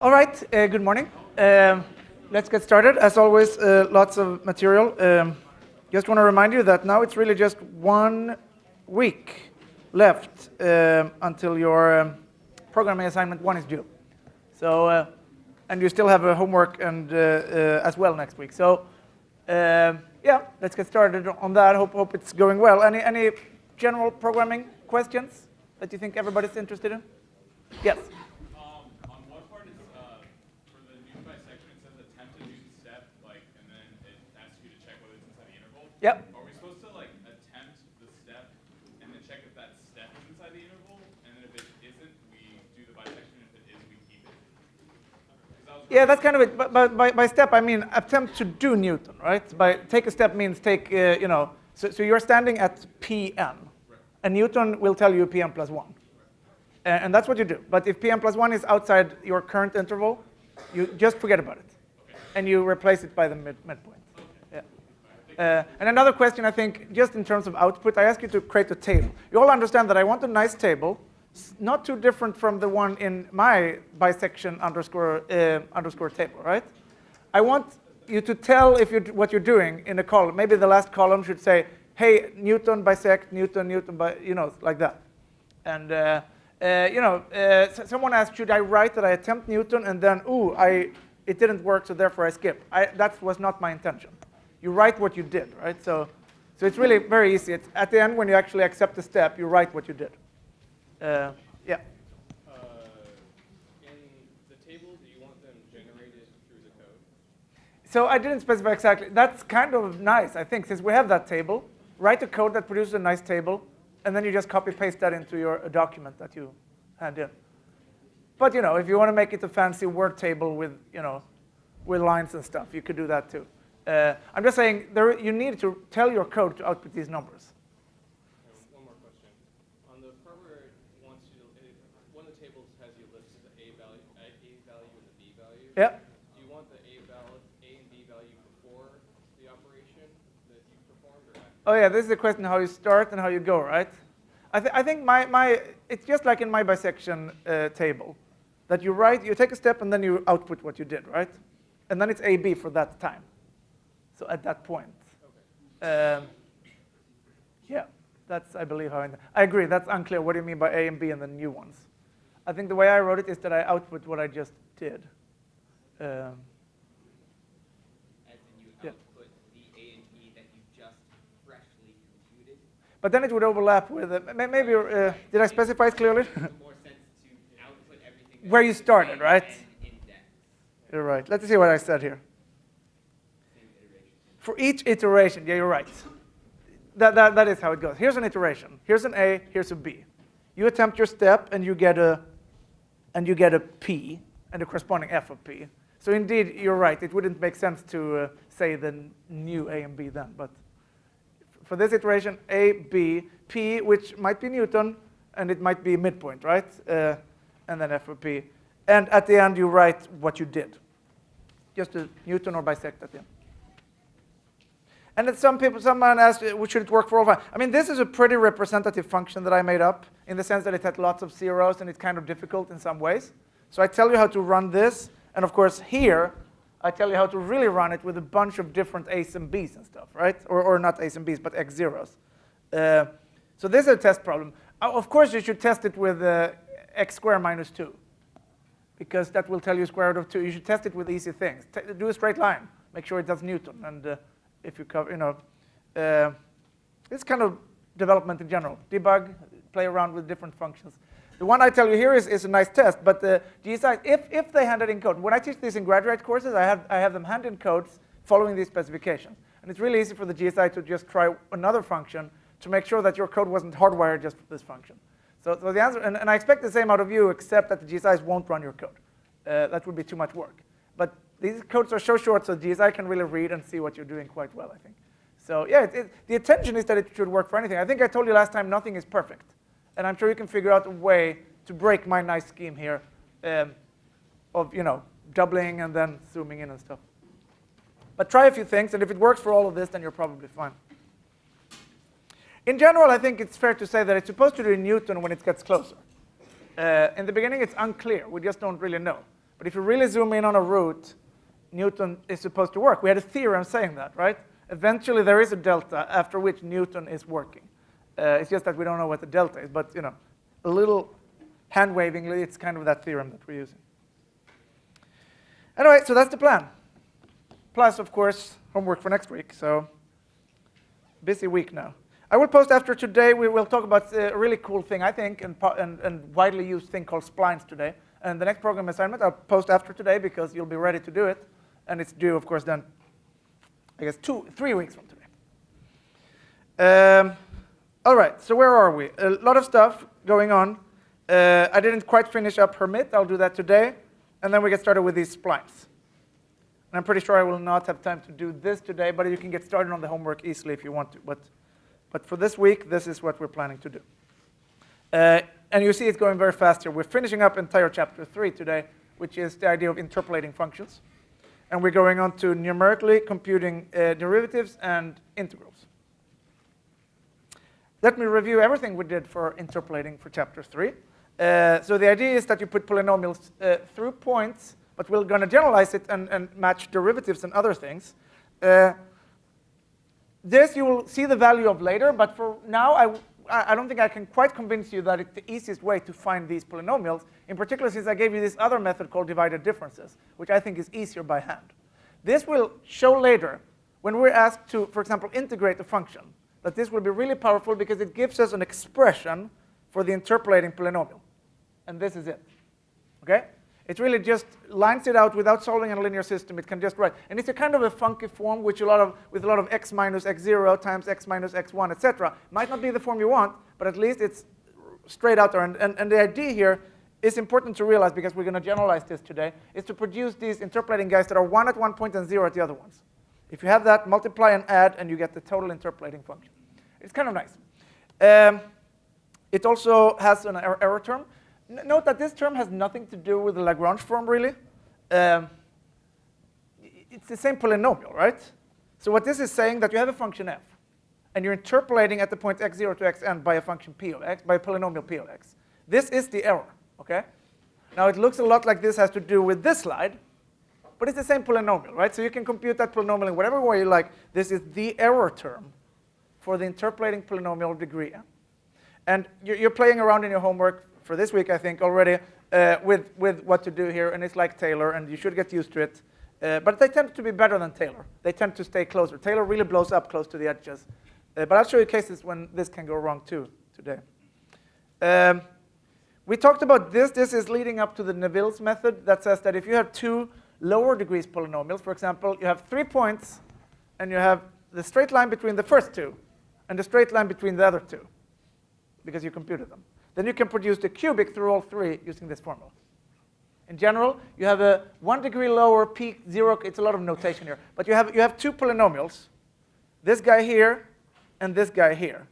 All right, good morning. Let's get started. As always, lots of material. Just want to remind you that now it's really just 1 week left until your programming assignment 1 is due. So, and you still have a homework and as well next week. So, yeah, let's get started on that. Hope it's going well. Any general programming questions that you think everybody's interested in? Yes. Yep. Are we supposed to attempt the step and then check if that step is inside the interval? And then if it isn't, we do the bisection. If it is, we keep it? Yeah, that's kind of it. But by step, I mean attempt to do Newton, right? By take a step means take, so you're standing at Pn. Right. And Newton will tell you Pn plus 1. Right. And that's what you do. But if Pn plus 1 is outside your current interval, you just forget about it. Okay. And you replace it by the midpoint. And another question, I think, just in terms of output, I ask you to create a table. You all understand that I want a nice table, not too different from the one in my bisection underscore table, right? I want you to tell what you're doing in a column. Maybe the last column should say, hey, Newton bisect, Newton, like that. And, someone asked, should I write that I attempt Newton and then, it didn't work, so therefore I skip. That was not my intention. You write what you did, right? So it's really very easy. It's at the end, when you actually accept the step, you write what you did. Yeah. In the table, do you want them generated through the code? So I didn't specify exactly. That's kind of nice, I think, since we have that table. Write a code that produces a nice table, and then you just copy-paste that into your document that you hand in. But if you want to make it a fancy Word table with lines and stuff, you could do that too. I'm just saying you need to tell your code to output these numbers. One more question. On the part where it wants you to, one of the tables has you list the A value and the B value. Yeah. Do you want the A and B value before the operation that you performed or after? Oh yeah, this is the question how you start and how you go, right? I think it's just like in my bisection table, that you take a step and then you output what you did, right? And then it's AB for that time. So at that point, okay. Yeah, that's, I believe, how I agree. That's unclear. What do you mean by A and B and the new ones? I think the way I wrote it is that I output what I just did. As in you output the A and B that you just freshly computed? But then it would overlap with, maybe, did I specify it clearly? It makes more sense to output everything where you started, right? Index. You're right. Let's see what I said here. For each iteration, yeah, you're right. That is how it goes. Here's an iteration. Here's an A. Here's a B. You attempt your step, and you get a P and the corresponding F of P. So indeed, you're right. It wouldn't make sense to say the new A and B then. But for this iteration, A, B, P, which might be Newton, and it might be midpoint, right? And then F of P. And at the end, you write what you did. Just a Newton or bisect at the end. And then someone asked, should it work for all five? I mean, this is a pretty representative function that I made up in the sense that it had lots of zeros and it's kind of difficult in some ways. So I tell you how to run this. And of course, here, I tell you how to really run it with a bunch of different A's and B's and stuff, right? Or not A's and B's, but X zeros. So this is a test problem. Of course, you should test it with X squared minus 2. Because that will tell you square root of 2. You should test it with easy things. Do a straight line. Make sure it does Newton. And if you cover, it's kind of development in general. Debug, play around with different functions. The one I tell you here is a nice test, but the GSIs, if they hand it in code, when I teach this in graduate courses, I have them hand in codes following these specifications. And it's really easy for the GSI to just try another function to make sure that your code wasn't hardwired just for this function. So the answer, and I expect the same out of you, except that the GSIs won't run your code. That would be too much work. But these codes are so short, so GSI can really read and see what you're doing quite well, I think. So yeah, the intention is that it should work for anything. I think I told you last time nothing is perfect. And I'm sure you can figure out a way to break my nice scheme here of doubling and then zooming in and stuff. But try a few things, and if it works for all of this, then you're probably fine. In general, I think it's fair to say that it's supposed to do in Newton when it gets closer. In the beginning, it's unclear. We just don't really know. But if you really zoom in on a root, Newton is supposed to work. We had a theorem saying that, right? Eventually, there is a delta after which Newton is working. It's just that we don't know what the delta is. But a little hand-wavingly, it's kind of that theorem that we're using. Anyway, so that's the plan. Plus, of course, homework for next week. So busy week now. I will post after today. We will talk about a really cool thing, I think, and widely used thing called splines today. And the next program assignment I'll post after today because you'll be ready to do it. And it's due, of course, then, I guess, 3 weeks from today. All right, so where are we? A lot of stuff going on. I didn't quite finish up Hermit. I'll do that today. And then we get started with these splines. And I'm pretty sure I will not have time to do this today, but you can get started on the homework easily if you want to. But for this week, this is what we're planning to do. And you see it's going very fast here. We're finishing up entire chapter 3 today, which is the idea of interpolating functions. And we're going on to numerically computing derivatives and integrals. Let me review everything we did for interpolating for chapter 3. So the idea is that you put polynomials through points, but we're going to generalize it and match derivatives and other things. This you will see the value of later, but for now, I don't think I can quite convince you that it's the easiest way to find these polynomials, in particular since I gave you this other method called divided differences, which I think is easier by hand. This will show later, when we're asked to, for example, integrate a function, that this will be really powerful because it gives us an expression for the interpolating polynomial. And this is it. Okay? It really just lines it out without solving a linear system. It can just write. And it's a kind of a funky form with a lot of x minus x0 times x minus x1, etc. Might not be the form you want, but at least it's straight out there. And the idea here is important to realize, because we're going to generalize this today, is to produce these interpolating guys that are 1 at one point and 0 at the other ones. If you have that, multiply and add, and you get the total interpolating function. It's kind of nice. It also has an error term. Note that this term has nothing to do with the Lagrange form, really. It's the same polynomial, right? So what this is saying, that you have a function f, and you're interpolating at the point x0 to xn by a function p of x, by a polynomial p of x. This is the error, okay? Now, it looks a lot like this has to do with this slide, but it's the same polynomial, right? So you can compute that polynomial in whatever way you like. This is the error term for the interpolating polynomial degree n. And you're playing around in your homework for this week, I think, already with what to do here. And it's like Taylor, and you should get used to it. But they tend to be better than Taylor. They tend to stay closer. Taylor really blows up close to the edges. But I'll show you cases when this can go wrong, too, today. We talked about this. This is leading up to the Neville's method that says that if you have 2 lower degrees polynomials, for example, you have 3 points, and you have the straight line between the first 2, and the straight line between the other 2, because you computed them. Then you can produce the cubic through all 3 using this formula. In general, you have a 1 degree lower peak 0. It's a lot of notation here. But you have 2 polynomials, this guy here and this guy here.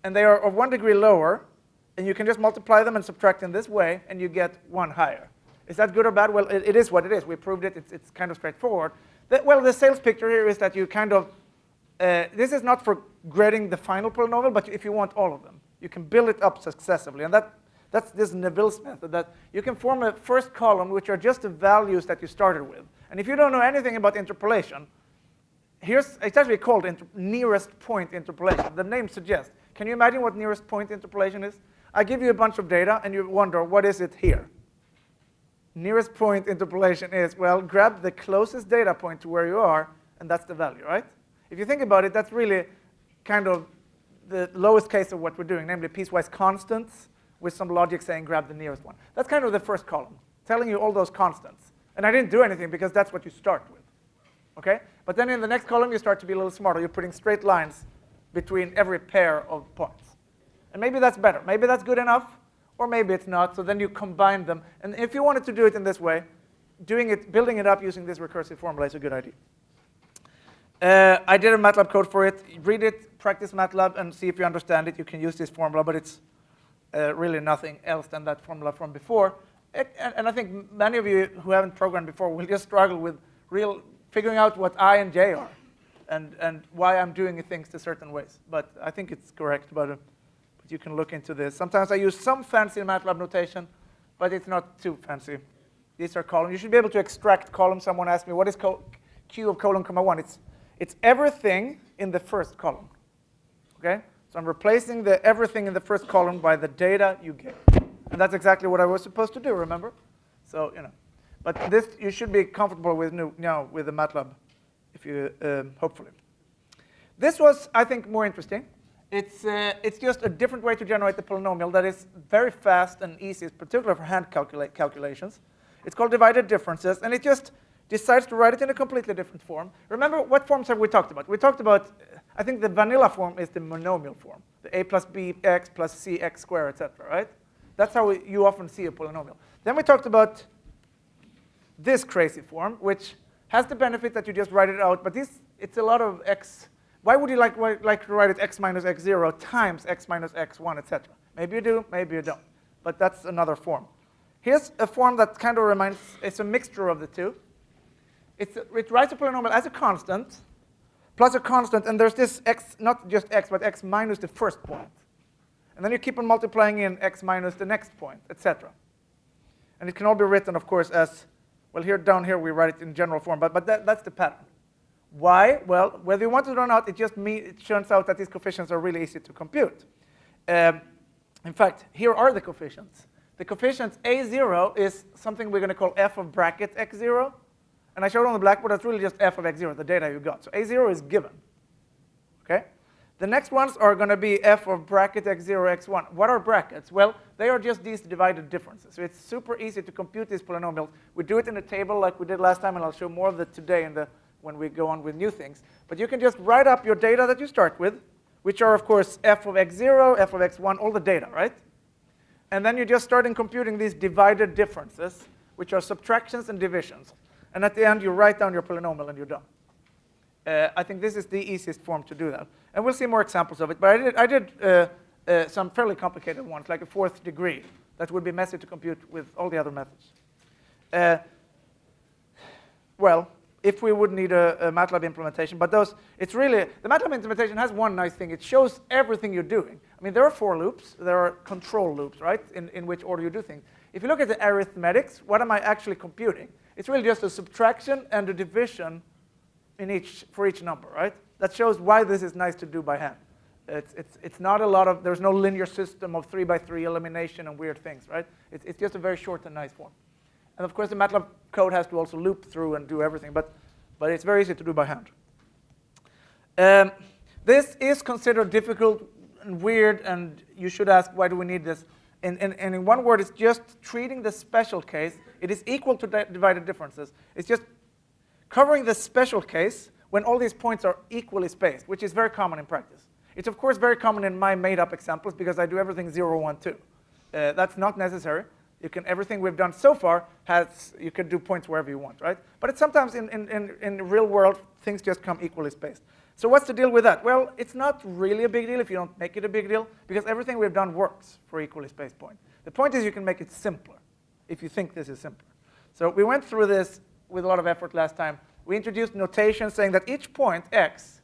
And they are of 1 degree lower. And you can just multiply them and subtract in this way, and you get 1 higher. Is that good or bad? Well, it is what it is. We proved it. It's kind of straightforward. Well, the sales picture here is that you kind of, this is not for grading the final polynomial, but if you want all of them, you can build it up successively. And that's this Neville's method, that you can form a first column, which are just the values that you started with. And if you don't know anything about interpolation, it's actually called nearest point interpolation. The name suggests. Can you imagine what nearest point interpolation is? I give you a bunch of data, and you wonder, what is it here? Nearest point interpolation is, well, grab the closest data point to where you are, and that's the value, right? If you think about it, that's really kind of the lowest case of what we're doing, namely piecewise constants with some logic saying grab the nearest one. That's kind of the first column, telling you all those constants. And I didn't do anything because that's what you start with, okay? But then in the next column, you start to be a little smarter. You're putting straight lines between every pair of points. And maybe that's better. Maybe that's good enough, or maybe it's not. So then you combine them. And if you wanted to do it in this way, building it up using this recursive formula is a good idea. I did a MATLAB code for it. Read it, practice MATLAB, and see if you understand it. You can use this formula, but it's really nothing else than that formula from before. And I think many of you who haven't programmed before will just struggle with figuring out what I and J are and why I'm doing things to certain ways. But I think it's correct. But you can look into this. Sometimes I use some fancy MATLAB notation, but it's not too fancy. These are columns. You should be able to extract columns. Someone asked me, what is Q of colon comma 1? It's everything in the first column. Okay? So I'm replacing the everything in the first column by the data you get. And that's exactly what I was supposed to do, remember? So, you know. But this, you should be comfortable with now with the MATLAB, if you, hopefully. This was, I think, more interesting. It's just a different way to generate the polynomial that is very fast and easy, particularly for hand calculations. It's called divided differences, and it just decides to write it in a completely different form. Remember, what forms have we talked about? We talked about, I think the vanilla form is the monomial form, the a plus b x plus c x squared, etc., right? That's how you often see a polynomial. Then we talked about this crazy form, which has the benefit that you just write it out, but it's a lot of x. Why would you like to write it x minus x0 times x minus x1, etc.? Maybe you do, maybe you don't. But that's another form. Here's a form that kind of reminds, it's a mixture of the two. It writes a polynomial as a constant, plus a constant, and there's this x, not just x, but x minus the first point. And then you keep on multiplying in x minus the next point, etc. And it can all be written, of course, as, well, here down here we write it in general form, but that's the pattern. Why? Well, whether you want it or not, it turns out that these coefficients are really easy to compute. In fact, here are the coefficients. The coefficients a0 is something we're going to call f of bracket x0. And I showed on the blackboard that's really just f of x0, the data you got. So a0 is given. Okay? The next ones are going to be f of bracket x0, x1. What are brackets? Well, they are just these divided differences. So it's super easy to compute these polynomials. We do it in a table like we did last time, and I'll show more of it today when we go on with new things. But you can just write up your data that you start with, which are, of course, f of x0, f of x1, all the data, right? And then you just start in computing these divided differences, which are subtractions and divisions. And at the end, you write down your polynomial, and you're done. I think this is the easiest form to do that. And we'll see more examples of it. But I did some fairly complicated ones, like a fourth degree, that would be messy to compute with all the other methods. Well, if we would need a MATLAB implementation. But it's really, the MATLAB implementation has one nice thing. It shows everything you're doing. I mean, there are for loops. There are control loops, right, in which order you do things. If you look at the arithmetics, what am I actually computing? It's really just a subtraction and a division for each number, right? That shows why this is nice to do by hand. It's not a lot of, there's no linear system of 3 by 3 elimination and weird things, right? It's just a very short and nice form. And of course, the MATLAB code has to also loop through and do everything, but it's very easy to do by hand. This is considered difficult and weird, and you should ask, why do we need this? And in one word, it's just treating the special case. It is equal to divided differences. It's just covering the special case when all these points are equally spaced, which is very common in practice. It's, of course, very common in my made-up examples because I do everything 0, 1, 2. That's not necessary. Everything we've done so far you can do points wherever you want, right? But it's sometimes in the real world, things just come equally spaced. So what's the deal with that? Well, it's not really a big deal if you don't make it a big deal, because everything we've done works for equally spaced points. The point is you can make it simpler if you think this is simpler. So we went through this with a lot of effort last time. We introduced notation saying that each point, x,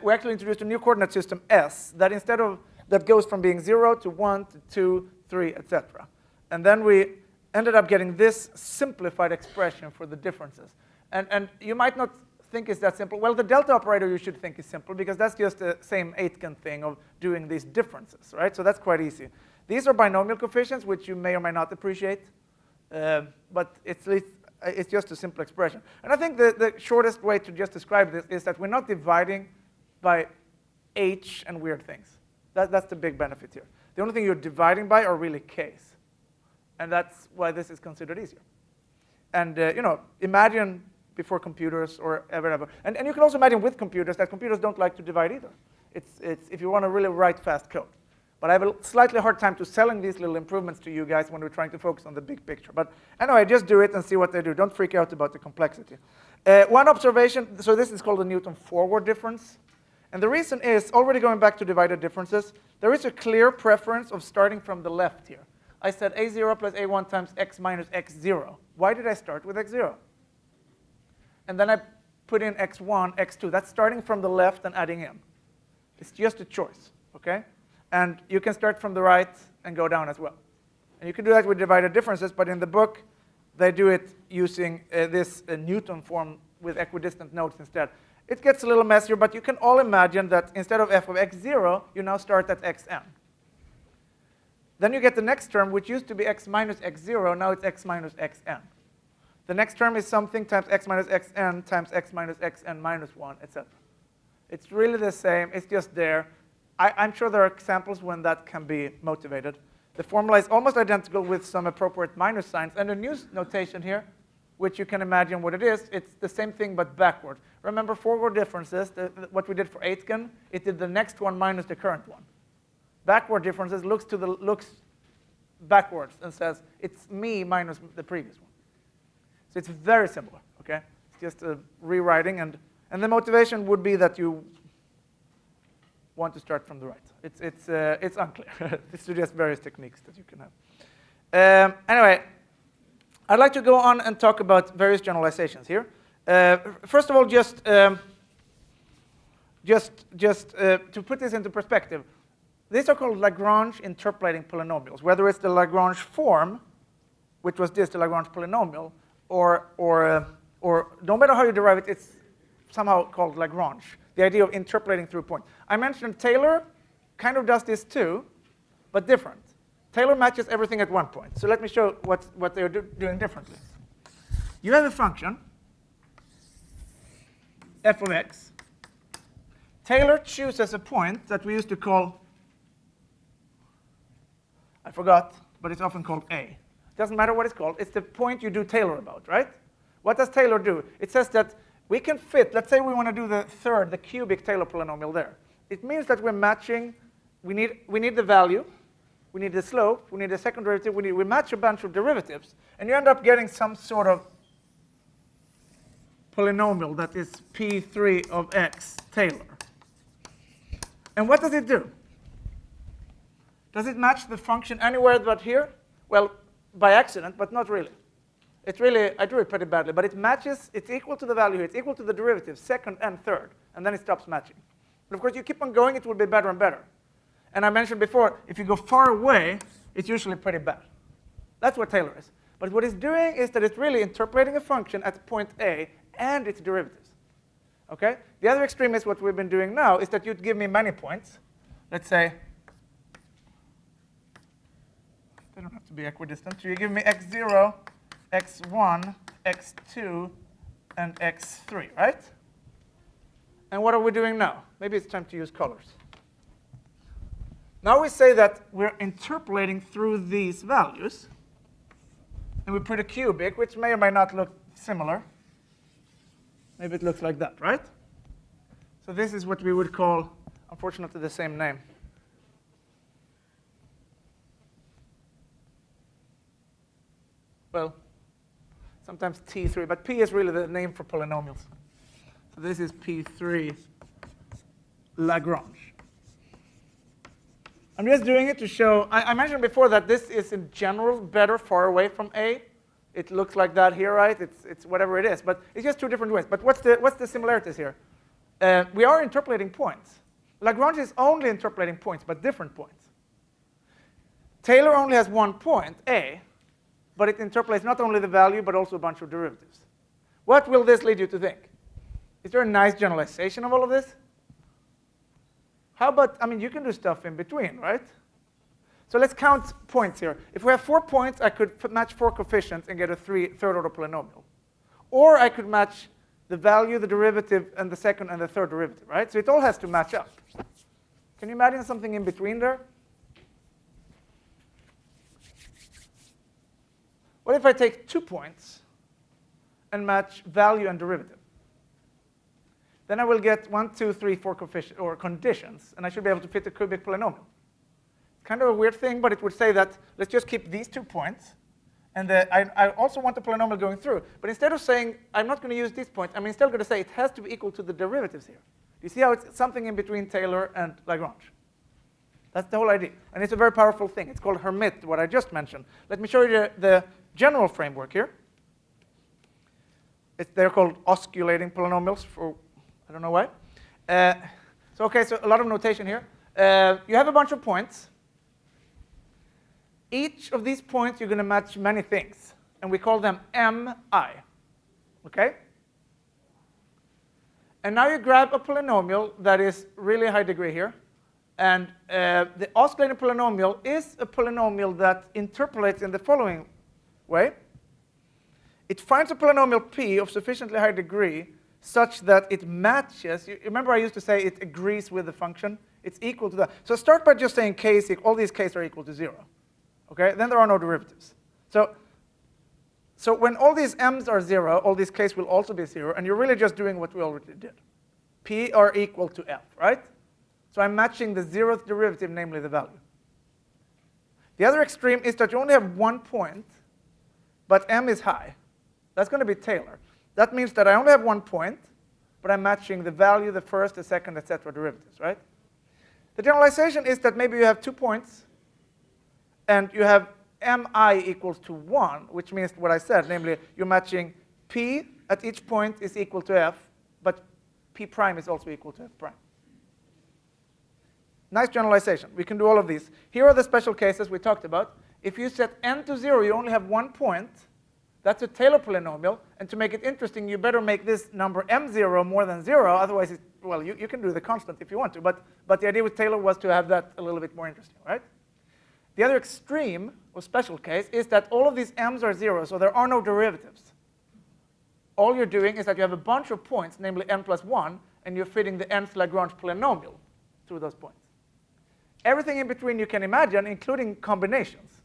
we actually introduced a new coordinate system, s, that goes from being 0 to 1 to 2, 3, etc. And then we ended up getting this simplified expression for the differences. And you might not think it's that simple. Well, the delta operator you should think is simple, because that's just the same Aitken thing of doing these differences, right? So that's quite easy. These are binomial coefficients, which you may or may not appreciate. But it's just a simple expression. And I think the shortest way to just describe this is that we're not dividing by h and weird things. That's the big benefit here. The only thing you're dividing by are really k's. And that's why this is considered easier. And imagine before computers or ever. And you can also imagine with computers that computers don't like to divide either. It's if you want to really write fast code. But I have a slightly hard time to selling these little improvements to you guys when we're trying to focus on the big picture. But anyway, just do it and see what they do. Don't freak out about the complexity. One observation, so this is called the Newton forward difference. And the reason is, already going back to divided differences, there is a clear preference of starting from the left here. I said a0 plus a1 times x minus x0. Why did I start with x0? And then I put in x1, x2. That's starting from the left and adding in. It's just a choice, okay? And you can start from the right and go down as well. And you can do that with divided differences, but in the book, they do it using this Newton form with equidistant nodes instead. It gets a little messier, but you can all imagine that instead of f of x0, you now start at xn. Then you get the next term, which used to be x minus x0. Now it's x minus xn. The next term is something times x minus xn times x minus xn minus 1, etc. It's really the same. It's just there. I'm sure there are examples when that can be motivated. The formula is almost identical with some appropriate minus signs. And a new notation here, which you can imagine what it is, it's the same thing but backward. Remember forward differences, what we did for Aitken, it did the next one minus the current one. Backward differences looks backwards and says, it's me minus the previous one. So it's very similar, okay? It's just a rewriting, and the motivation would be that you want to start from the right. It's unclear. This suggests various techniques that you can have. Anyway, I'd like to go on and talk about various generalizations here. First of all, just to put this into perspective, these are called Lagrange interpolating polynomials, whether it's the Lagrange form, which was just the Lagrange polynomial, or no matter how you derive it, it's somehow called Lagrange, the idea of interpolating through a point. I mentioned Taylor kind of does this too, but different. Taylor matches everything at one point. So let me show what they're doing differently. You have a function, f of x. Taylor chooses a point that we used to call, I forgot, but it's often called A. Doesn't matter what it's called. It's the point you do Taylor about, right? What does Taylor do? It says that we can fit, let's say we want to do the cubic Taylor polynomial there. It means that we're matching, we need the value, we need the slope, we need the second derivative, we match a bunch of derivatives, and you end up getting some sort of polynomial that is P3 of x Taylor. And what does it do? Does it match the function anywhere but here? Well, by accident, but not really. It's really, I drew it pretty badly, but it matches, it's equal to the value here, it's equal to the derivatives, second and third, and then it stops matching. But of course, you keep on going, it will be better and better. And I mentioned before, if you go far away, it's usually pretty bad. That's what Taylor is. But what it's doing is that it's really interpolating a function at point A and its derivatives. Okay? The other extreme is what we've been doing now, is that you'd give me many points. Let's say, they don't have to be equidistant. So you give me x0, x1, x2, and x3, right? And what are we doing now? Maybe it's time to use colors. Now we say that we're interpolating through these values. And we put a cubic, which may or may not look similar. Maybe it looks like that, right? So this is what we would call, unfortunately, the same name. Well, sometimes T3, but P is really the name for polynomials. So this is P3 Lagrange. I'm just doing it to show, I mentioned before that this is in general better far away from A. It looks like that here, right? It's whatever it is, but it's just two different ways. But what's the similarities here? We are interpolating points. Lagrange is only interpolating points, but different points. Taylor only has one point, A, but it interpolates not only the value, but also a bunch of derivatives. What will this lead you to think? Is there a nice generalization of all of this? How about, I mean, you can do stuff in between, right? So let's count points here. If we have 4 points, I could match 4 coefficients and get a third order polynomial. Or I could match the value, the derivative, and the second and the third derivative, right? So it all has to match up. Can you imagine something in between there? What if I take 2 points and match value and derivative? Then I will get 1, 2, 3, 4 coefficients or conditions, and I should be able to fit a cubic polynomial. It's kind of a weird thing, but it would say that let's just keep these 2 points, and I also want the polynomial going through. But instead of saying I'm not going to use these points, I'm instead going to say it has to be equal to the derivatives here. You see how it's something in between Taylor and Lagrange? That's the whole idea, and it's a very powerful thing. It's called Hermite, what I just mentioned. Let me show you the general framework here. They're called osculating polynomials for I don't know why. So a lot of notation here. You have a bunch of points. Each of these points, you're going to match many things. and we call them mi. Okay? And now you grab a polynomial that is really high degree here. And the oscillating polynomial is a polynomial that interpolates in the following way. It finds a polynomial p of sufficiently high degree such that it matches. You remember I used to say it agrees with the function? It's equal to that. So start by just saying k is equal. All these k's are equal to 0. Okay? Then there are no derivatives. So when all these m's are 0, all these k's will also be 0. And you're really just doing what we already did. P are equal to f, right? So I'm matching the 0th derivative, namely the value. The other extreme is that you only have 1 point, but m is high. That's going to be Taylor. That means that I only have 1 point, but I'm matching the value, the first, the second, etc. derivatives, right? The generalization is that maybe you have 2 points, and you have mi equals to 1, which means what I said, namely you're matching p at each point is equal to f, but p prime is also equal to f prime. Nice generalization. We can do all of these. Here are the special cases we talked about. If you set n to 0, you only have 1 point. That's a Taylor polynomial. And to make it interesting, you better make this number m0 more than 0. Otherwise, well, you can do the constant if you want to. But the idea with Taylor was to have that a little bit more interesting, right? The other extreme, or special case, is that all of these m's are 0, so there are no derivatives. All you're doing is that you have a bunch of points, namely n plus 1, and you're fitting the nth Lagrange polynomial through those points. Everything in between you can imagine, including combinations.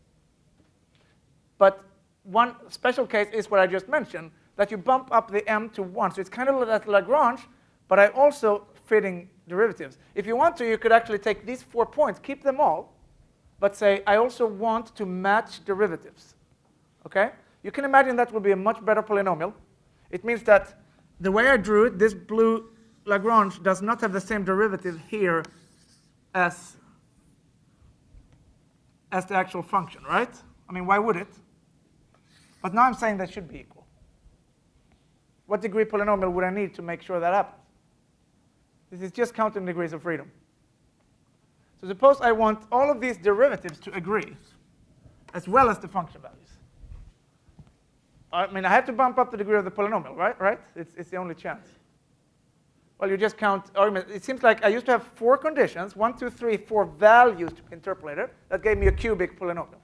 But one special case is what I just mentioned, that you bump up the m to 1. So it's kind of like Lagrange, but I'm also fitting derivatives. If you want to, you could actually take these 4 points, keep them all, but say, I also want to match derivatives. Okay? You can imagine that will be a much better polynomial. It means that the way I drew it, this blue Lagrange does not have the same derivative here as the actual function, right? I mean, why would it? But now I'm saying they should be equal. What degree polynomial would I need to make sure that happens? This is just counting degrees of freedom. So suppose I want all of these derivatives to agree, as well as the function values. I mean, I have to bump up the degree of the polynomial, right? It's the only chance. Well, you just count. It seems like I used to have 4 conditions, 1, 2, 3, 4 values to be interpolated. That gave me a cubic polynomial.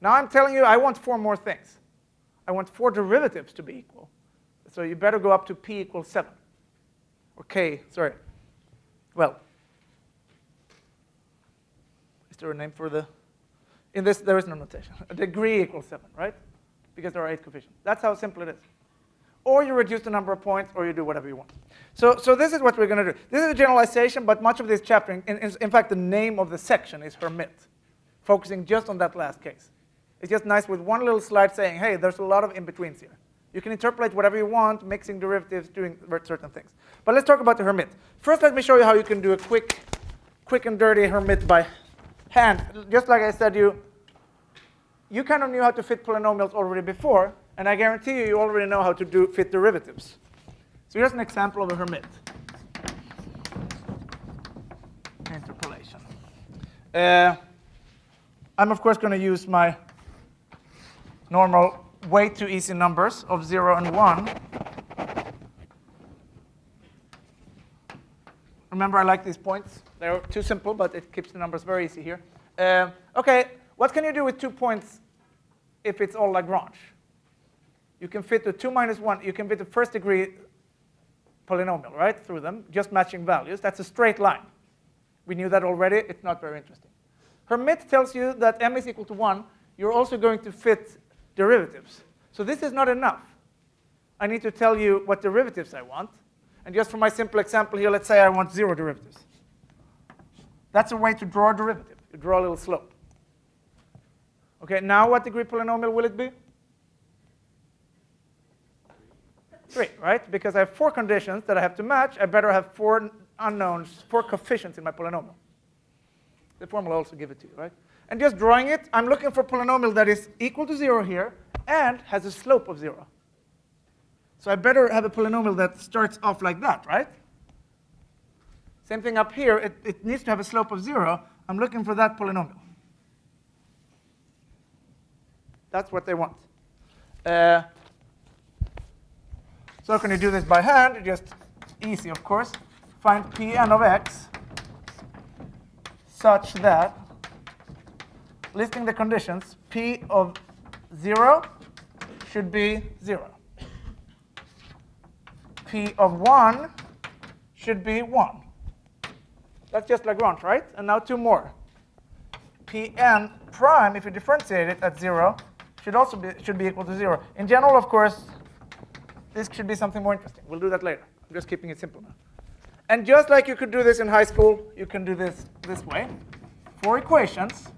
Now I'm telling you I want 4 more things. I want 4 derivatives to be equal. So you better go up to p equals 7. Or k, sorry. Well, is there a name for the? In this, there is no notation. A degree equals 7, right? Because there are 8 coefficients. That's how simple it is. Or you reduce the number of points, or you do whatever you want. So this is what we're going to do. This is a generalization, but much of this chapter, in fact, the name of the section is Hermit, focusing just on that last case. It's just nice with one little slide saying, hey, there's a lot of in-betweens here. You can interpolate whatever you want, mixing derivatives, doing certain things. But let's talk about the Hermit. First, let me show you how you can do a quick and dirty Hermit by hand. Just like I said, you kind of knew how to fit polynomials already before, and I guarantee you already know how to fit derivatives. So here's an example of a Hermit. Interpolation. I'm, of course, going to use my normal way too easy numbers of 0 and 1. Remember, I like these points. They're too simple, but it keeps the numbers very easy here. OK, what can you do with 2 points if it's all Lagrange? You can fit the 2 minus 1. You can fit the first degree polynomial, right, through them, just matching values. That's a straight line. We knew that already. It's not very interesting. Hermit tells you that m is equal to 1. You're also going to fit derivatives. So this is not enough. I need to tell you what derivatives I want. And just for my simple example here, let's say I want 0 derivatives. That's a way to draw a derivative. You draw a little slope. OK, now what degree polynomial will it be? 3, right? Because I have 4 conditions that I have to match. I better have 4 unknowns, 4 coefficients in my polynomial. The formula will also give it to you, right? And just drawing it, I'm looking for a polynomial that is equal to 0 here and has a slope of 0. So I better have a polynomial that starts off like that, right? Same thing up here. It needs to have a slope of 0. I'm looking for that polynomial. That's what they want. So can you do this by hand? Just easy, of course. Find Pn of x such that, listing the conditions, P of 0 should be 0. P of 1 should be 1. That's just Lagrange, right? And now two more. Pn prime, if you differentiate it at 0, should be equal to 0. In general, of course, this should be something more interesting. We'll do that later. I'm just keeping it simple now. And just like you could do this in high school, you can do this way. 4 equations,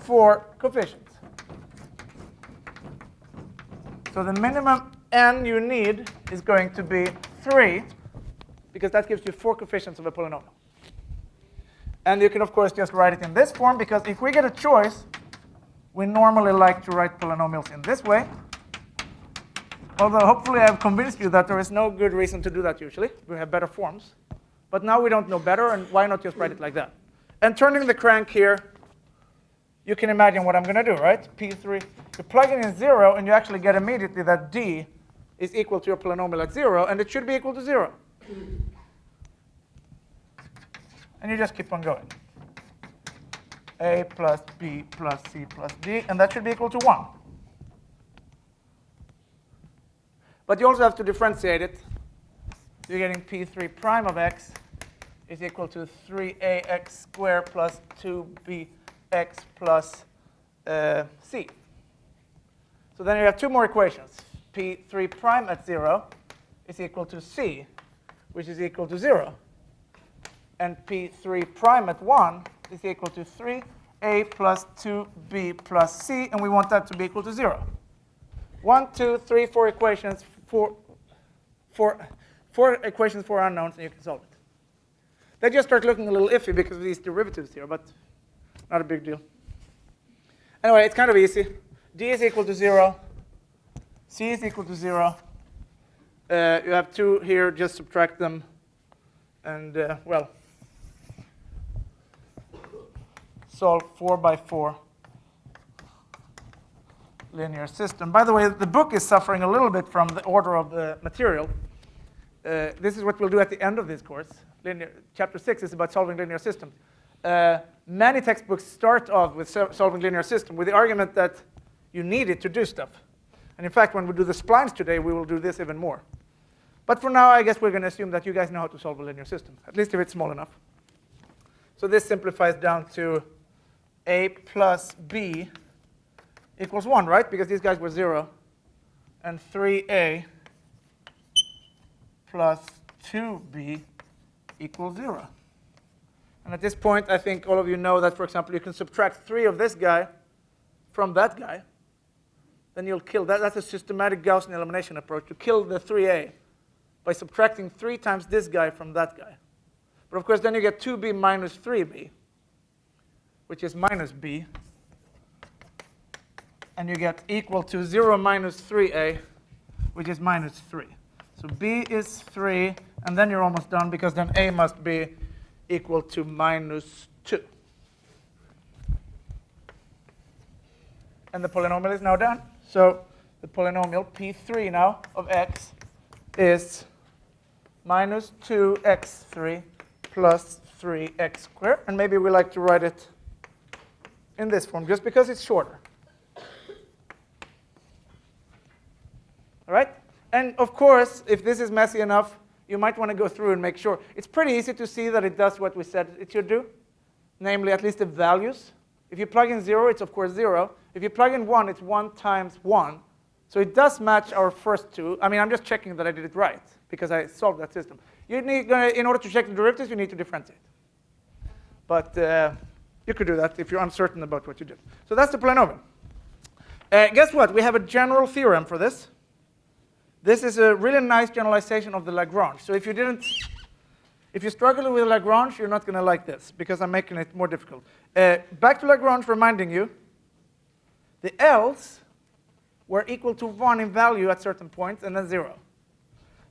4 coefficients. So the minimum n you need is going to be 3, because that gives you 4 coefficients of a polynomial. And you can, of course, just write it in this form, because if we get a choice, we normally like to write polynomials in this way. Although hopefully I've convinced you that there is no good reason to do that usually. We have better forms. But now we don't know better, and why not just write it like that? And turning the crank here, you can imagine what I'm going to do, right? P3, you plug in 0, and you actually get immediately that d is equal to your polynomial at 0, and it should be equal to 0. And you just keep on going. A plus b plus c plus d, and that should be equal to 1. But you also have to differentiate it. You're getting P3 prime of x is equal to 3ax squared plus 2bx plus c. So then you have 2 more equations. P3 prime at 0 is equal to c, which is equal to 0. And P3 prime at 1 is equal to 3a plus 2b plus c, and we want that to be equal to 0. 1, 2, 3, 4 equations, 4 equations, 4 unknowns, and you can solve it. They just start looking a little iffy because of these derivatives here, but not a big deal. Anyway, it's kind of easy. D is equal to 0. C is equal to 0. You have 2 here, just subtract them. And, well, solve 4 by 4 linear system. By the way, the book is suffering a little bit from the order of the material. This is what we'll do at the end of this course. Chapter 6 is about solving linear systems. Many textbooks start off with solving linear systems with the argument that you need it to do stuff. And in fact, when we do the splines today, we will do this even more. But for now, I guess we're going to assume that you guys know how to solve a linear system, at least if it's small enough. So this simplifies down to a plus b equals 1, right? Because these guys were 0. And 3a plus 2b equals 0. And at this point, I think all of you know that, for example, you can subtract 3 of this guy from that guy. Then you'll kill that. That's a systematic Gaussian elimination approach, to kill the 3a by subtracting 3 times this guy from that guy. But of course, then you get 2b minus 3b, which is minus b. And you get equal to 0 minus 3a, which is minus 3. So b is 3, and then you're almost done, because then a must be equal to minus 2. And the polynomial is now done. So the polynomial P3 now of x is minus 2x3 plus 3x squared. And maybe we like to write it in this form, just because it's shorter. All right? And of course, if this is messy enough, you might want to go through and make sure. It's pretty easy to see that it does what we said it should do, namely at least the values. If you plug in 0, it's of course 0. If you plug in 1, it's 1 times 1. So it does match our first 2. I mean, I'm just checking that I did it right, because I solved that system. You need, in order to check the derivatives, you need to differentiate. But you could do that if you're uncertain about what you did. So that's the polynomial. Guess what? We have a general theorem for this. This is a really nice generalization of the Lagrange. So if you struggle with Lagrange, you're not going to like this, because I'm making it more difficult. Back to Lagrange, reminding you, the L's were equal to 1 in value at certain points, and then 0.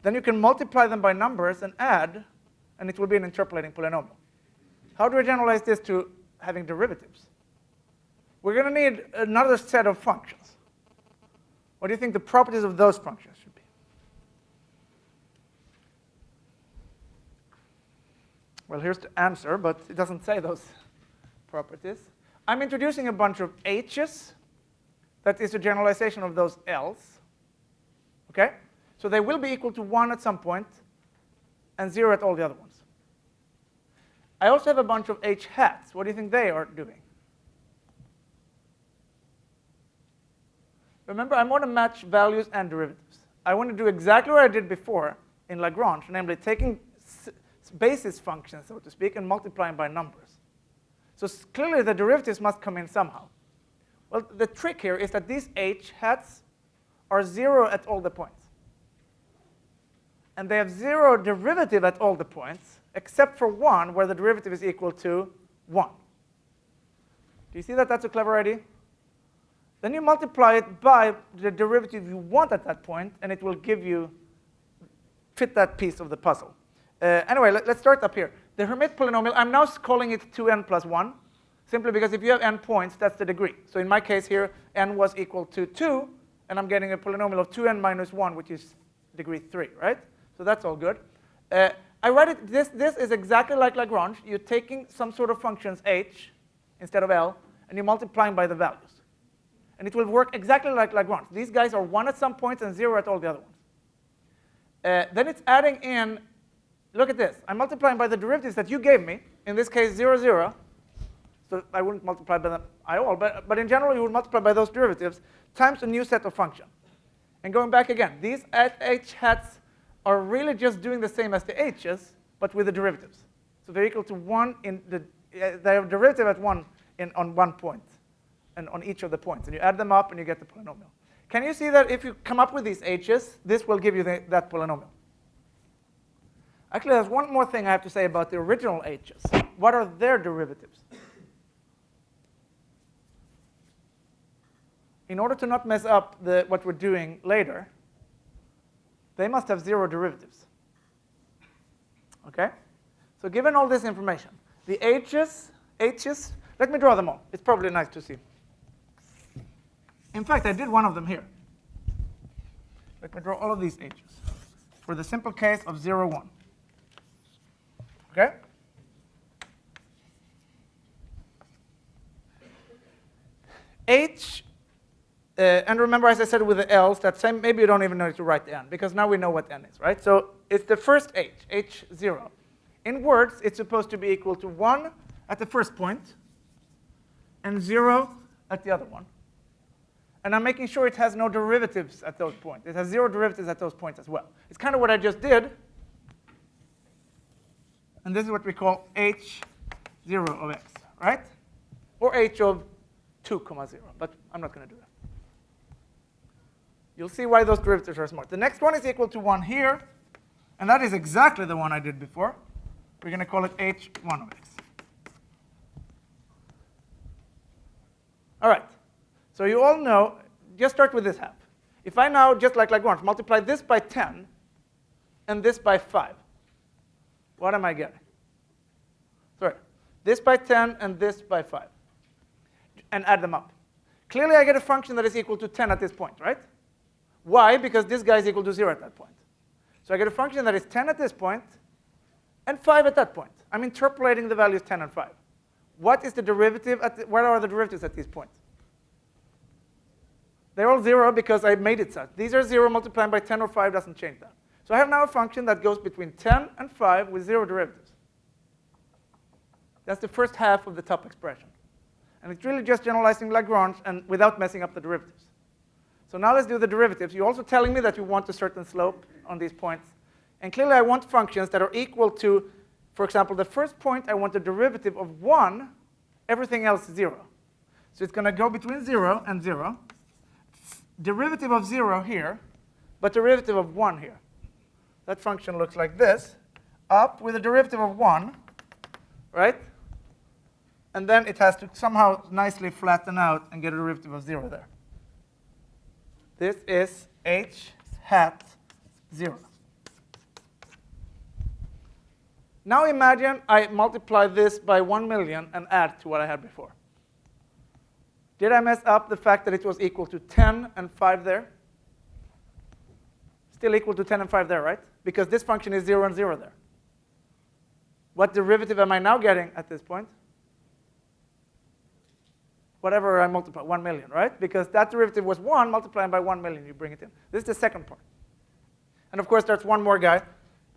Then you can multiply them by numbers and add, and it will be an interpolating polynomial. How do we generalize this to having derivatives? We're going to need another set of functions. What do you think the properties of those functions should be? Well, here's the answer, but it doesn't say those properties. I'm introducing a bunch of h's. That is a generalization of those l's. Okay? So they will be equal to 1 at some point and 0 at all the other ones. I also have a bunch of h hats. What do you think they are doing? Remember, I want to match values and derivatives. I want to do exactly what I did before in Lagrange, namely taking basis functions, so to speak, and multiplying by numbers. So clearly, the derivatives must come in somehow. Well, the trick here is that these h hats are 0 at all the points. And they have 0 derivative at all the points, except for 1, where the derivative is equal to 1. Do you see that that's a clever idea? Then you multiply it by the derivative you want at that point, and it will give you, fit that piece of the puzzle. Anyway, let's start up here. The Hermite polynomial, I'm now calling it 2n plus 1, simply because if you have n points, that's the degree. So in my case here, n was equal to 2, and I'm getting a polynomial of 2n minus 1, which is degree 3, right? So that's all good. I write it, this is exactly like Lagrange. You're taking some sort of functions h instead of l, and you're multiplying by the values. And it will work exactly like Lagrange. These guys are 1 at some points and 0 at all the other ones. Then it's adding in, look at this. I'm multiplying by the derivatives that you gave me, in this case 0, 0. So I wouldn't multiply by them at all, but in general you would multiply by those derivatives times a new set of function. And going back again, these h hats are really just doing the same as the h's, but with the derivatives. So they're equal to 1 in the, they have derivative at 1 on 1 point, and on each of the points. And you add them up, and you get the polynomial. Can you see that if you come up with these h's, this will give you that polynomial? Actually, there's one more thing I have to say about the original h's. What are their derivatives? In order to not mess up what we're doing later, they must have 0 derivatives. Okay? So given all this information, the h's, let me draw them all. It's probably nice to see. In fact, I did one of them here. Let me draw all of these h's for the simple case of 0, 1. Okay? H, and remember, as I said with the L's, that same, maybe you don't even need to write the n, because now we know what n is, right? So it's the first h, h0. In words, it's supposed to be equal to 1 at the first point and 0 at the other one. And I'm making sure it has no derivatives at those points. It has 0 derivatives at those points as well. It's kind of what I just did. And this is what we call h0 of x, right? Or h of 2, 0. But I'm not going to do that. You'll see why those derivatives are smart. The next one is equal to 1 here. And that is exactly the one I did before. We're going to call it h1 of x. All right. So you all know, just start with this half. If I now, just like Lagrange, multiply this by 10 and this by 5, what am I getting? Sorry, this by 10 and this by 5, and add them up. Clearly, I get a function that is equal to 10 at this point, right? Why? Because this guy is equal to 0 at that point. So I get a function that is 10 at this point and 5 at that point. I'm interpolating the values 10 and 5. What is the derivative? Where are the derivatives at these points? They're all 0 because I made it such. These are 0 multiplied by 10 or 5 doesn't change that. So I have now a function that goes between 10 and 5 with 0 derivatives. That's the first half of the top expression. And it's really just generalizing Lagrange and without messing up the derivatives. So now let's do the derivatives. You're also telling me that you want a certain slope on these points. And clearly I want functions that are equal to, for example, the first point I want a derivative of 1, everything else 0. So it's going to go between 0 and 0. Derivative of 0 here, but derivative of 1 here. That function looks like this, up with a derivative of 1, right? And then it has to somehow nicely flatten out and get a derivative of 0 there. This is h hat 0. Now imagine I multiply this by 1 million and add to what I had before. Did I mess up the fact that it was equal to 10 and 5 there? Still equal to 10 and 5 there, right? Because this function is 0 and 0 there. What derivative am I now getting at this point? Whatever I multiply, 1 million, right? Because that derivative was 1 multiplied by 1 million, you bring it in. This is the second part. And of course, there's one more guy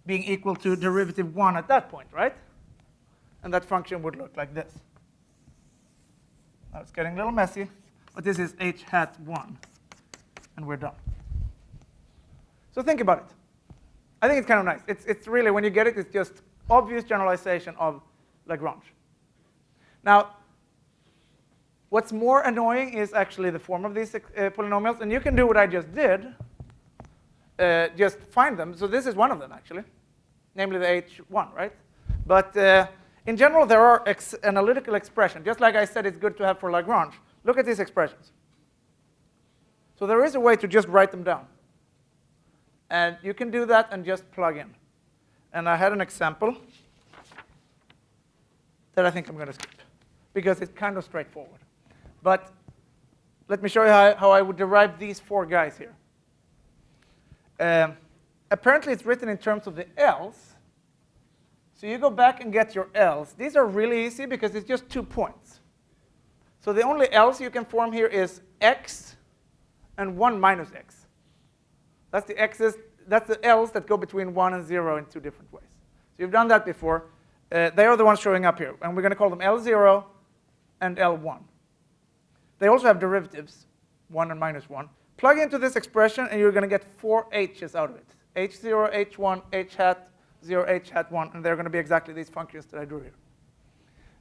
being equal to derivative 1 at that point, right? And that function would look like this. Now it's getting a little messy, but this is h hat 1, and we're done. So think about it. I think it's kind of nice. It's really, when you get it, it's just obvious generalization of Lagrange. Now, what's more annoying is actually the form of these polynomials, and you can do what I just did. Just find them. So this is one of them, actually, namely the h1, right? But in general, there are analytical expressions. Just like I said, it's good to have for Lagrange. Look at these expressions. So there is a way to just write them down. And you can do that and just plug in. And I had an example that I think I'm going to skip, because it's kind of straightforward. But let me show you how I would derive these 4 guys here. Apparently, it's written in terms of the L's. So you go back and get your L's. These are really easy because it's just 2 points. So the only L's you can form here is x and 1 minus x. That's the x's. That's the L's that go between 1 and 0 in 2 different ways. So you've done that before. They are the ones showing up here. And we're going to call them L0 and L1. They also have derivatives, 1 and minus 1. Plug into this expression, and you're going to get 4 h's out of it. h0, h1, h hat 0, h hat 1. And they're going to be exactly these functions that I drew here.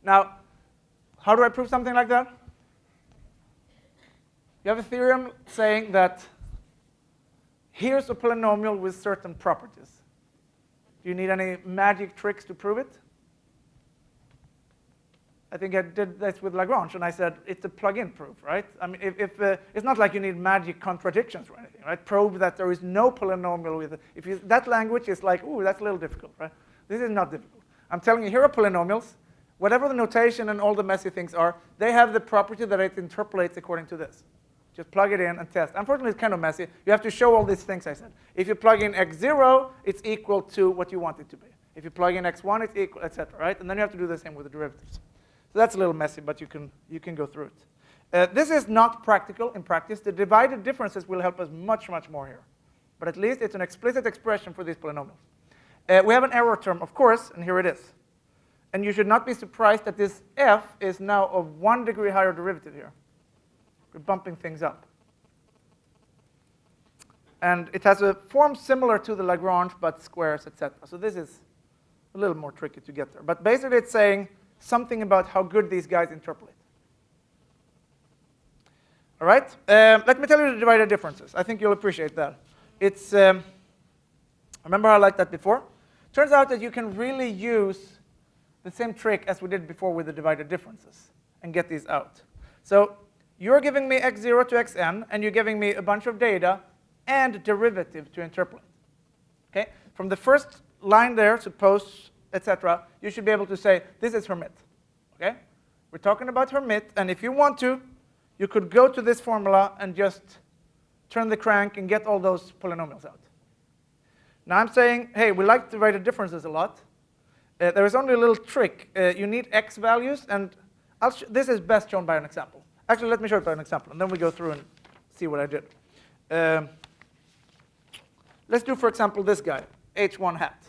Now, how do I prove something like that? You have a theorem saying that here's a polynomial with certain properties. Do you need any magic tricks to prove it? I think I did this with Lagrange, and I said it's a plug-in proof, right? I mean, it's not like you need magic contradictions or anything, right? Prove that there is no polynomial with it. That language is like, ooh, that's a little difficult, right? This is not difficult. I'm telling you, here are polynomials. Whatever the notation and all the messy things are, they have the property that it interpolates according to this. Just plug it in and test. Unfortunately, it's kind of messy. You have to show all these things I said. If you plug in x0, it's equal to what you want it to be. If you plug in x1, it's equal, et cetera, right? And then you have to do the same with the derivatives. So that's a little messy, but you can go through it. This is not practical in practice. The divided differences will help us much, much more here. But at least it's an explicit expression for these polynomials. We have an error term, of course, and here it is. And you should not be surprised that this f is now of 1 degree higher derivative here. We're bumping things up. And it has a form similar to the Lagrange, but squares, etc. So this is a little more tricky to get there. But basically, it's saying something about how good these guys interpolate. All right? Let me tell you the divided differences. I think you'll appreciate that. It's remember how I liked that before? Turns out that you can really use the same trick as we did before with the divided differences and get these out. So you're giving me x0 to xn, and you're giving me a bunch of data and derivative to interpolate. Okay? From the first line there, suppose, etc., you should be able to say, this is Hermit. Okay? We're talking about Hermit, and if you want to, you could go to this formula and just turn the crank and get all those polynomials out. Now I'm saying, hey, we like divided differences a lot. There is only a little trick. You need x values, and this is best shown by an example. Actually, let me show it by an example, and then we go through and see what I did. Let's do, for example, this guy, h1 hat.